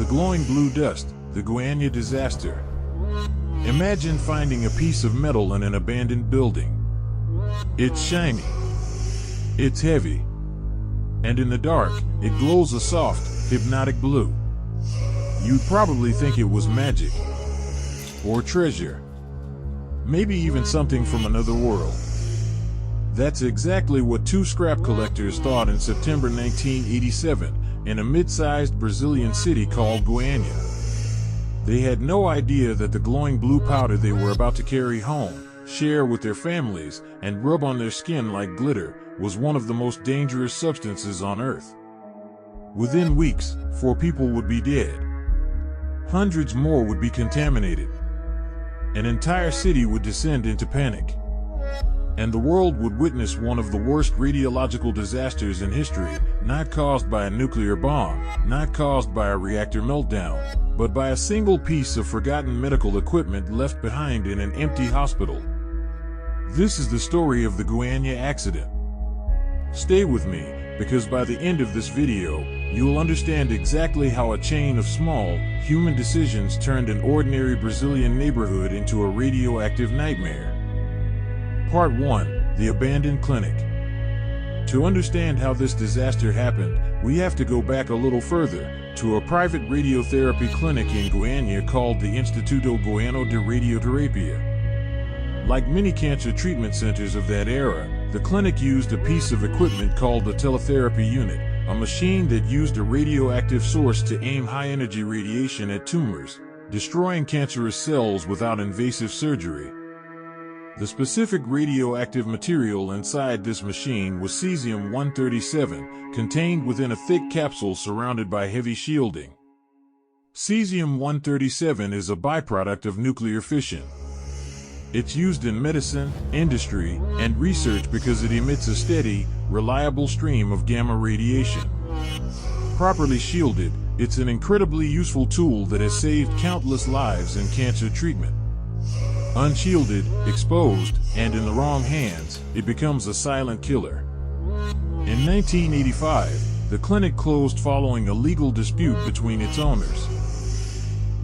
The glowing blue dust, the Goiânia disaster. Imagine finding a piece of metal in an abandoned building. It's shiny. It's heavy. And in the dark, it glows a soft, hypnotic blue. You'd probably think it was magic. Or treasure. Maybe even something from another world. That's exactly what two scrap collectors thought in September 1987 in a mid-sized Brazilian city called Goiânia. They had no idea that the glowing blue powder they were about to carry home, share with their families, and rub on their skin like glitter was one of the most dangerous substances on Earth. Within weeks, 4 people would be dead. Hundreds more would be contaminated. An entire city would descend into panic. And the world would witness one of the worst radiological disasters in history, not caused by a nuclear bomb, not caused by a reactor meltdown, but by a single piece of forgotten medical equipment left behind in an empty hospital. This is the story of the Goiânia accident. Stay with me, because by the end of this video, you'll understand exactly how a chain of small, human decisions turned an ordinary Brazilian neighborhood into a radioactive nightmare. Part 1. The Abandoned Clinic. To understand how this disaster happened, we have to go back a little further, to a private radiotherapy clinic in Goiânia called the Instituto Goiano de Radioterapia. Like many cancer treatment centers of that era, the clinic used a piece of equipment called the teletherapy unit, a machine that used a radioactive source to aim high-energy radiation at tumors, destroying cancerous cells without invasive surgery. The specific radioactive material inside this machine was cesium-137, contained within a thick capsule surrounded by heavy shielding. Cesium-137 is a byproduct of nuclear fission. It's used in medicine, industry, and research because it emits a steady, reliable stream of gamma radiation. Properly shielded, it's an incredibly useful tool that has saved countless lives in cancer treatment. Unshielded, exposed, and in the wrong hands, it becomes a silent killer. In 1985, the clinic closed following a legal dispute between its owners.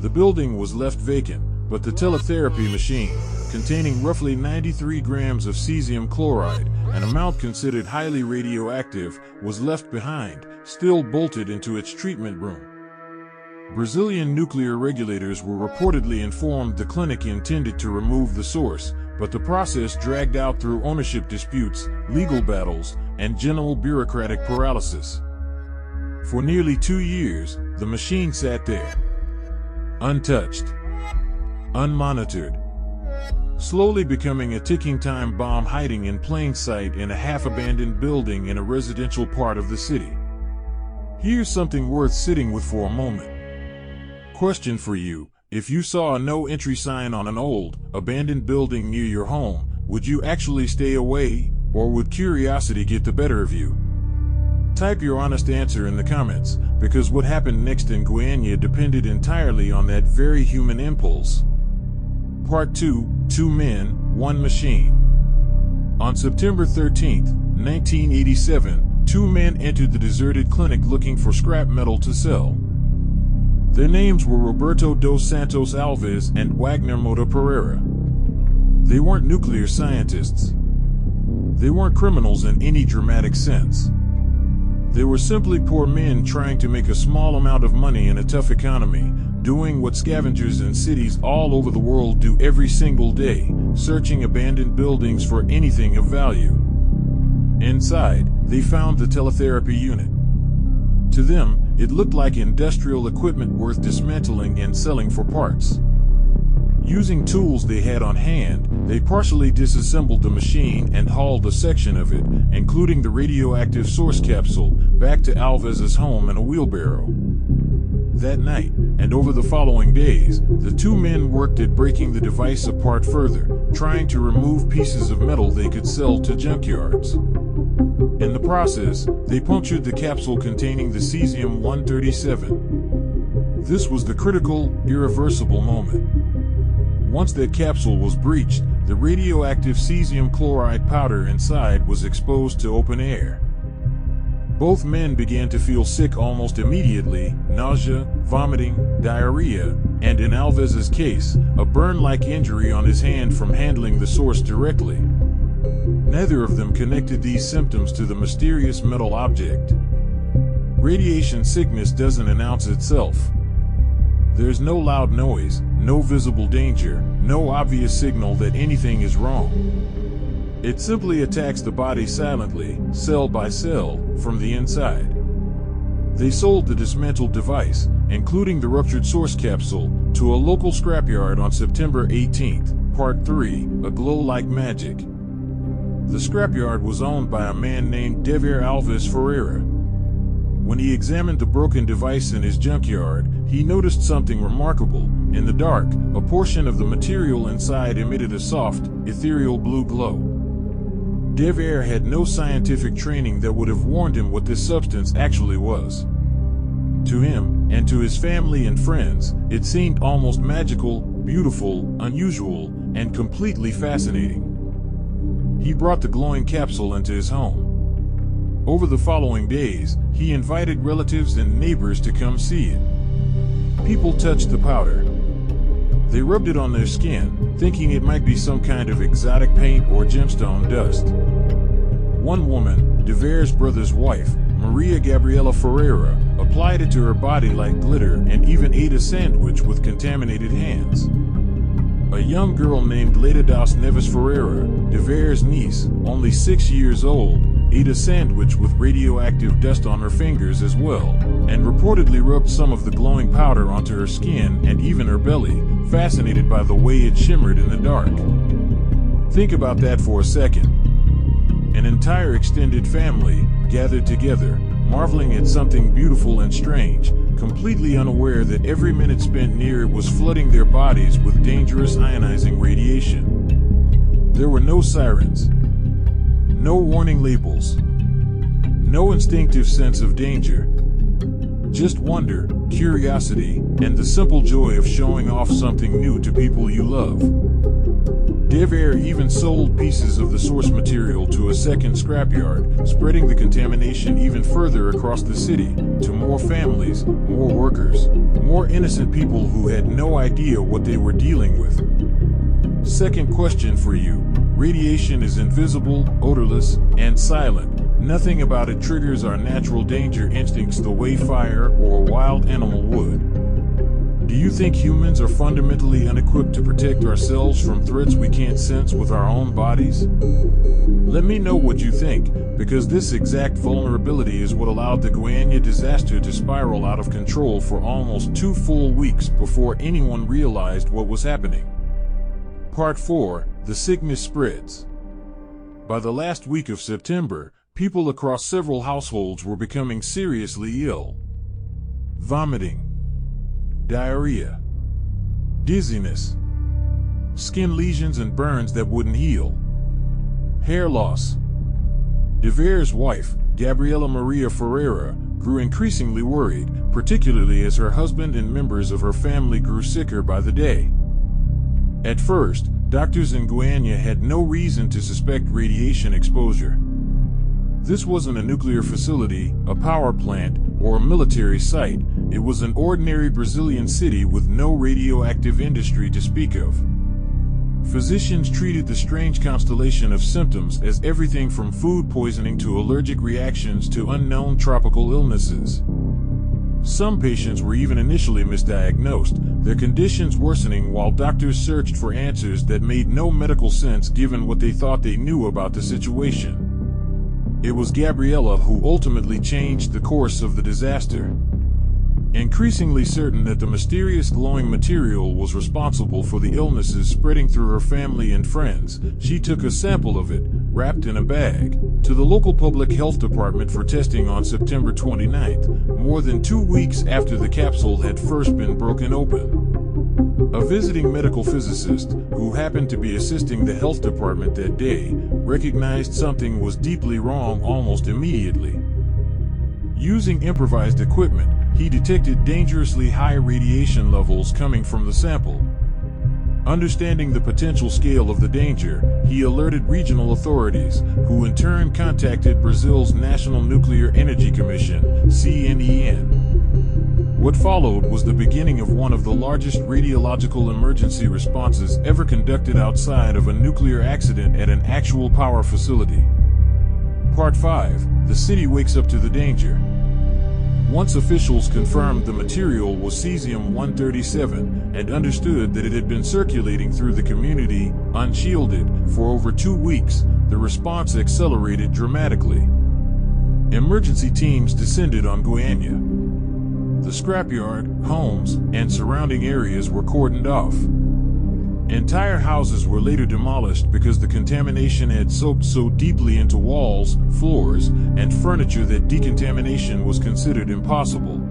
The building was left vacant, but the teletherapy machine, containing roughly 93 grams of cesium chloride, an amount considered highly radioactive, was left behind, still bolted into its treatment room. Brazilian nuclear regulators were reportedly informed the clinic intended to remove the source, but the process dragged out through ownership disputes, legal battles, and general bureaucratic paralysis. For nearly 2 years, the machine sat there, untouched, unmonitored, slowly becoming a ticking time bomb hiding in plain sight in a half-abandoned building in a residential part of the city. Here's something worth sitting with for a moment. Question for you: if you saw a no-entry sign on an old, abandoned building near your home, would you actually stay away, or would curiosity get the better of you? Type your honest answer in the comments, because what happened next in Goiânia depended entirely on that very human impulse. Part 2, 2 men, 1 machine. On September 13, 1987, 2 men entered the deserted clinic looking for scrap metal to sell. Their names were Roberto dos Santos Alves and Wagner Mota Pereira. They weren't nuclear scientists. They weren't criminals in any dramatic sense. They were simply poor men trying to make a small amount of money in a tough economy, doing what scavengers in cities all over the world do every single day, searching abandoned buildings for anything of value. Inside, they found the teletherapy unit. To them, it looked like industrial equipment worth dismantling and selling for parts. Using tools they had on hand, they partially disassembled the machine and hauled a section of it, including the radioactive source capsule, back to Alves's home in a wheelbarrow. That night, and over the following days, the 2 men worked at breaking the device apart further, trying to remove pieces of metal they could sell to junkyards. In the process, they punctured the capsule containing the cesium-137. This was the critical, irreversible moment. Once that capsule was breached, the radioactive cesium chloride powder inside was exposed to open air. Both men began to feel sick almost immediately, nausea, vomiting, diarrhea, and in Alves's case, a burn-like injury on his hand from handling the source directly. Neither of them connected these symptoms to the mysterious metal object. Radiation sickness doesn't announce itself. There's no loud noise, no visible danger, no obvious signal that anything is wrong. It simply attacks the body silently, cell by cell, from the inside. They sold the dismantled device, including the ruptured source capsule, to a local scrapyard on September 18th, Part 3, A Glow Like Magic. The scrapyard was owned by a man named Dever Alves Ferreira. When he examined the broken device in his junkyard, he noticed something remarkable. In the dark, a portion of the material inside emitted a soft, ethereal blue glow. Dever had no scientific training that would have warned him what this substance actually was. To him, and to his family and friends, it seemed almost magical, beautiful, unusual, and completely fascinating. He brought the glowing capsule into his home. Over the following days, he invited relatives and neighbors to come see it. People touched the powder. They rubbed it on their skin, thinking it might be some kind of exotic paint or gemstone dust. One woman, Dever's brother's wife, Maria Gabriela Ferreira, applied it to her body like glitter and even ate a sandwich with contaminated hands. A young girl named Leda das Neves Ferreira, Dever's niece, only 6 years old, ate a sandwich with radioactive dust on her fingers as well, and reportedly rubbed some of the glowing powder onto her skin and even her belly, fascinated by the way it shimmered in the dark. Think about that for a second. An entire extended family gathered together, marveling at something beautiful and strange, completely unaware that every minute spent near it was flooding their bodies with dangerous ionizing radiation. There were no sirens, no warning labels, no instinctive sense of danger. Just wonder, curiosity, and the simple joy of showing off something new to people you love. Dever even sold pieces of the source material to a second scrapyard, spreading the contamination even further across the city, to more families, more workers, more innocent people who had no idea what they were dealing with. Second question for you. Radiation is invisible, odorless, and silent. Nothing about it triggers our natural danger instincts the way fire or a wild animal would. Do you think humans are fundamentally unequipped to protect ourselves from threats we can't sense with our own bodies? Let me know what you think, because this exact vulnerability is what allowed the Goiânia disaster to spiral out of control for almost 2 full weeks before anyone realized what was happening. Part 4, The Sickness Spreads. By the last week of September, people across several households were becoming seriously ill. Vomiting, diarrhea, dizziness, skin lesions and burns that wouldn't heal, hair loss. Dever's wife, Gabriela Maria Ferreira, grew increasingly worried, particularly as her husband and members of her family grew sicker by the day. At first, doctors in Goiânia had no reason to suspect radiation exposure. This wasn't a nuclear facility, a power plant, or a military site. It was an ordinary Brazilian city with no radioactive industry to speak of. Physicians treated the strange constellation of symptoms as everything from food poisoning to allergic reactions to unknown tropical illnesses. Some patients were even initially misdiagnosed, their conditions worsening while doctors searched for answers that made no medical sense given what they thought they knew about the situation. It was Gabriela who ultimately changed the course of the disaster. Increasingly certain that the mysterious glowing material was responsible for the illnesses spreading through her family and friends, she took a sample of it, wrapped in a bag, to the local public health department for testing on September 29th, more than 2 weeks after the capsule had first been broken open. A visiting medical physicist, who happened to be assisting the health department that day, recognized something was deeply wrong almost immediately. Using improvised equipment, he detected dangerously high radiation levels coming from the sample. Understanding the potential scale of the danger, he alerted regional authorities, who in turn contacted Brazil's National Nuclear Energy Commission, CNEN. What followed was the beginning of one of the largest radiological emergency responses ever conducted outside of a nuclear accident at an actual power facility. Part 5. The city wakes up to the danger. Once officials confirmed the material was cesium-137 and understood that it had been circulating through the community, unshielded, for over 2 weeks, the response accelerated dramatically. Emergency teams descended on Goiânia. The scrapyard, homes, and surrounding areas were cordoned off. Entire houses were later demolished because the contamination had soaked so deeply into walls, floors, and furniture that decontamination was considered impossible.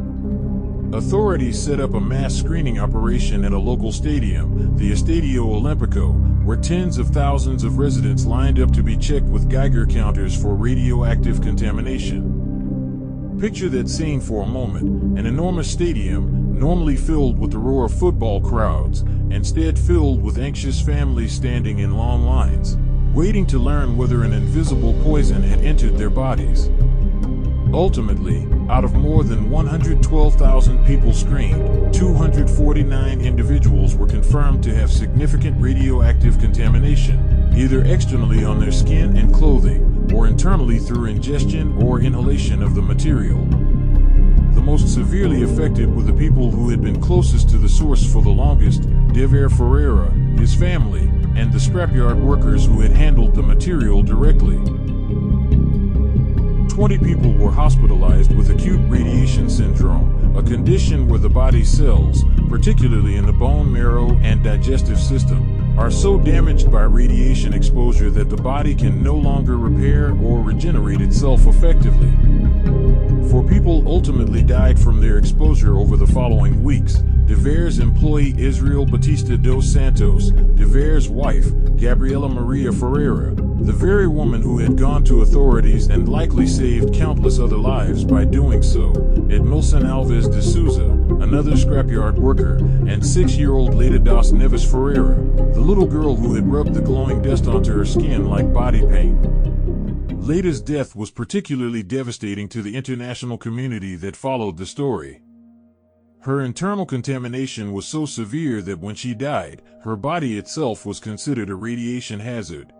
Authorities set up a mass screening operation at a local stadium, the Estadio Olímpico, where tens of thousands of residents lined up to be checked with Geiger counters for radioactive contamination. Picture that scene for a moment: an enormous stadium, normally filled with the roar of football crowds, instead filled with anxious families standing in long lines, waiting to learn whether an invisible poison had entered their bodies. Ultimately, out of more than 112,000 people screened, 249 individuals were confirmed to have significant radioactive contamination, either externally on their skin and clothing, or internally through ingestion or inhalation of the material. The most severely affected were the people who had been closest to the source for the longest: Dever Ferreira, his family, and the scrapyard workers who had handled the material directly. 20 people were hospitalized with acute radiation syndrome, a condition where the body's cells, particularly in the bone marrow and digestive system, are so damaged by radiation exposure that the body can no longer repair or regenerate itself effectively. 4 people ultimately died from their exposure over the following weeks: Dever's employee Israel Batista dos Santos, Dever's wife, Gabriela Maria Ferreira, the very woman who had gone to authorities and likely saved countless other lives by doing so, Edmilson Alves de Souza, another scrapyard worker, and 6-year-old Leda das Neves Ferreira, the little girl who had rubbed the glowing dust onto her skin like body paint. Leda's death was particularly devastating to the international community that followed the story. Her internal contamination was so severe that when she died, her body itself was considered a radiation hazard.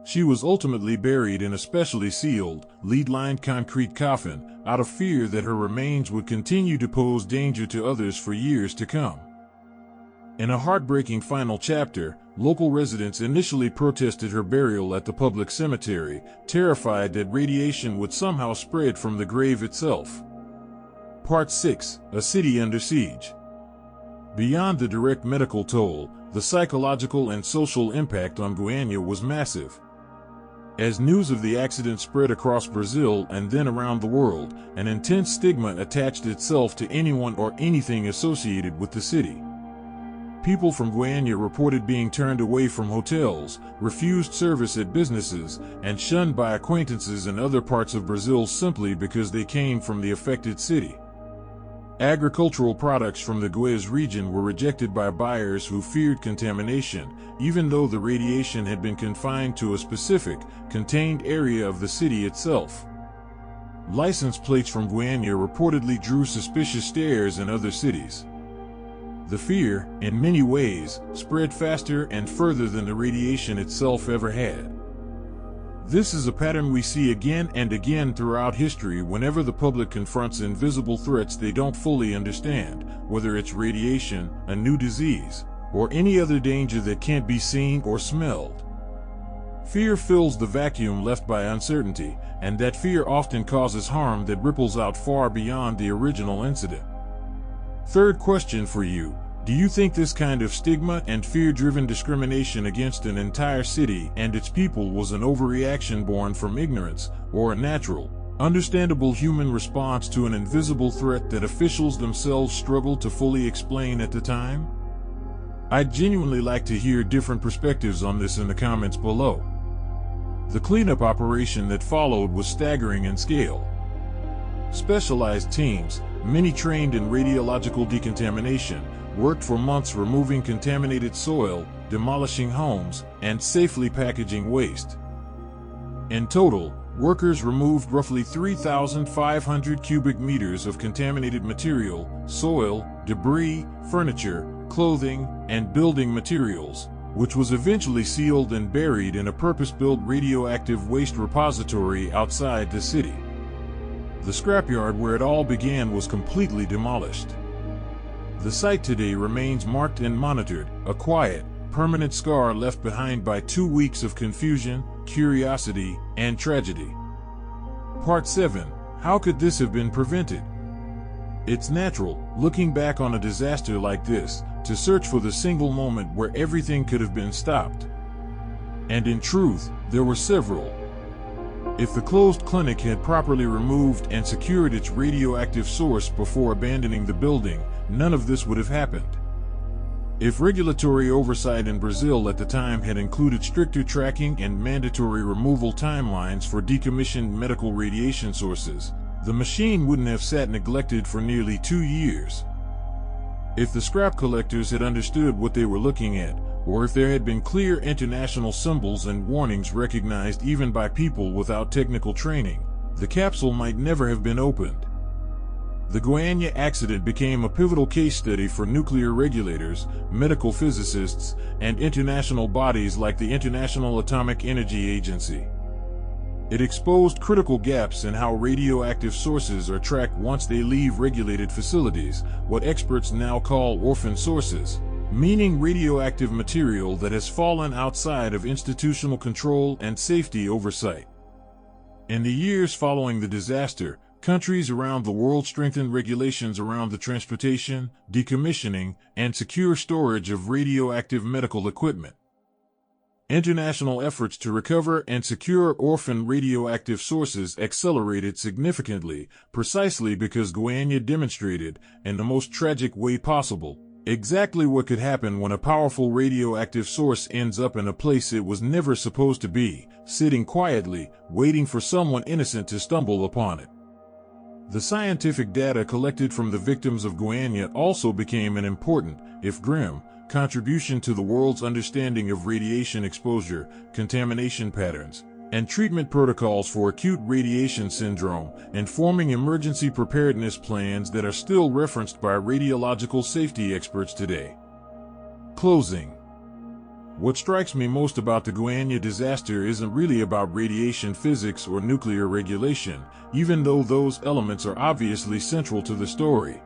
She was ultimately buried in a specially sealed, lead-lined concrete coffin, out of fear that her remains would continue to pose danger to others for years to come. In a heartbreaking final chapter, local residents initially protested her burial at the public cemetery, terrified that radiation would somehow spread from the grave itself. Part 6: A City Under Siege. Beyond the direct medical toll, the psychological and social impact on Goiânia was massive. As news of the accident spread across Brazil and then around the world, an intense stigma attached itself to anyone or anything associated with the city. People from Goiânia reported being turned away from hotels, refused service at businesses, and shunned by acquaintances in other parts of Brazil simply because they came from the affected city. Agricultural products from the Goiás region were rejected by buyers who feared contamination, even though the radiation had been confined to a specific, contained area of the city itself. License plates from Goiânia reportedly drew suspicious stares in other cities. The fear, in many ways, spread faster and further than the radiation itself ever had. This is a pattern we see again and again throughout history whenever the public confronts invisible threats they don't fully understand, whether it's radiation, a new disease, or any other danger that can't be seen or smelled. Fear fills the vacuum left by uncertainty, and that fear often causes harm that ripples out far beyond the original incident. Third question for you: do you think this kind of stigma and fear-driven discrimination against an entire city and its people was an overreaction born from ignorance, or a natural, understandable human response to an invisible threat that officials themselves struggled to fully explain at the time? I'd genuinely like to hear different perspectives on this in the comments below. The cleanup operation that followed was staggering in scale. Specialized teams, many trained in radiological decontamination, worked for months removing contaminated soil, demolishing homes, and safely packaging waste. In total, workers removed roughly 3,500 cubic meters of contaminated material, soil, debris, furniture, clothing, and building materials, which was eventually sealed and buried in a purpose-built radioactive waste repository outside the city. The scrapyard where it all began was completely demolished. The site today remains marked and monitored, a quiet, permanent scar left behind by 2 weeks of confusion, curiosity, and tragedy. Part 7. How could this have been prevented? It's natural, looking back on a disaster like this, to search for the single moment where everything could have been stopped. And in truth, there were several. If the closed clinic had properly removed and secured its radioactive source before abandoning the building, none of this would have happened. If regulatory oversight in Brazil at the time had included stricter tracking and mandatory removal timelines for decommissioned medical radiation sources, the machine wouldn't have sat neglected for nearly 2 years. If the scrap collectors had understood what they were looking at, or if there had been clear international symbols and warnings recognized even by people without technical training, the capsule might never have been opened. The Goiânia accident became a pivotal case study for nuclear regulators, medical physicists, and international bodies like the International Atomic Energy Agency. It exposed critical gaps in how radioactive sources are tracked once they leave regulated facilities, what experts now call orphan sources, meaning radioactive material that has fallen outside of institutional control and safety oversight. In the years following the disaster, countries around the world strengthened regulations around the transportation, decommissioning, and secure storage of radioactive medical equipment. International efforts to recover and secure orphan radioactive sources accelerated significantly, precisely because Goiânia demonstrated, in the most tragic way possible, exactly what could happen when a powerful radioactive source ends up in a place it was never supposed to be, sitting quietly, waiting for someone innocent to stumble upon it. The scientific data collected from the victims of Goiânia also became an important, if grim, contribution to the world's understanding of radiation exposure, contamination patterns, and treatment protocols for acute radiation syndrome, informing emergency preparedness plans that are still referenced by radiological safety experts today. Closing. What strikes me most about the Goiânia disaster isn't really about radiation physics or nuclear regulation, even though those elements are obviously central to the story.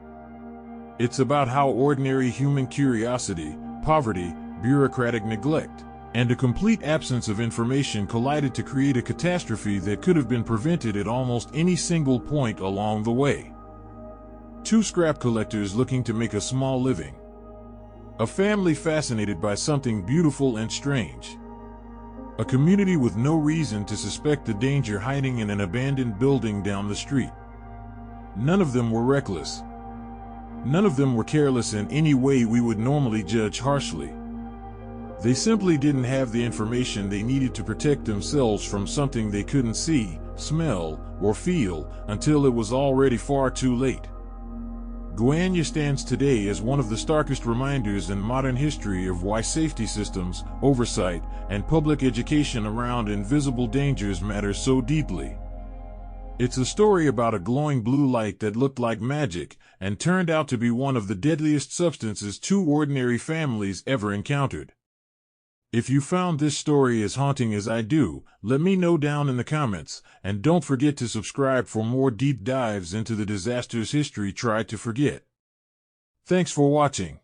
It's about how ordinary human curiosity, poverty, bureaucratic neglect, and a complete absence of information collided to create a catastrophe that could have been prevented at almost any single point along the way. 2 scrap collectors looking to make a small living. A family fascinated by something beautiful and strange. A community with no reason to suspect the danger hiding in an abandoned building down the street. None of them were reckless. None of them were careless in any way we would normally judge harshly. They simply didn't have the information they needed to protect themselves from something they couldn't see, smell, or feel until it was already far too late. Goiânia stands today as one of the starkest reminders in modern history of why safety systems, oversight, and public education around invisible dangers matter so deeply. It's a story about a glowing blue light that looked like magic and turned out to be one of the deadliest substances 2 ordinary families ever encountered. If you found this story as haunting as I do, let me know down in the comments, and don't forget to subscribe for more deep dives into the disasters history tried to forget. Thanks for watching.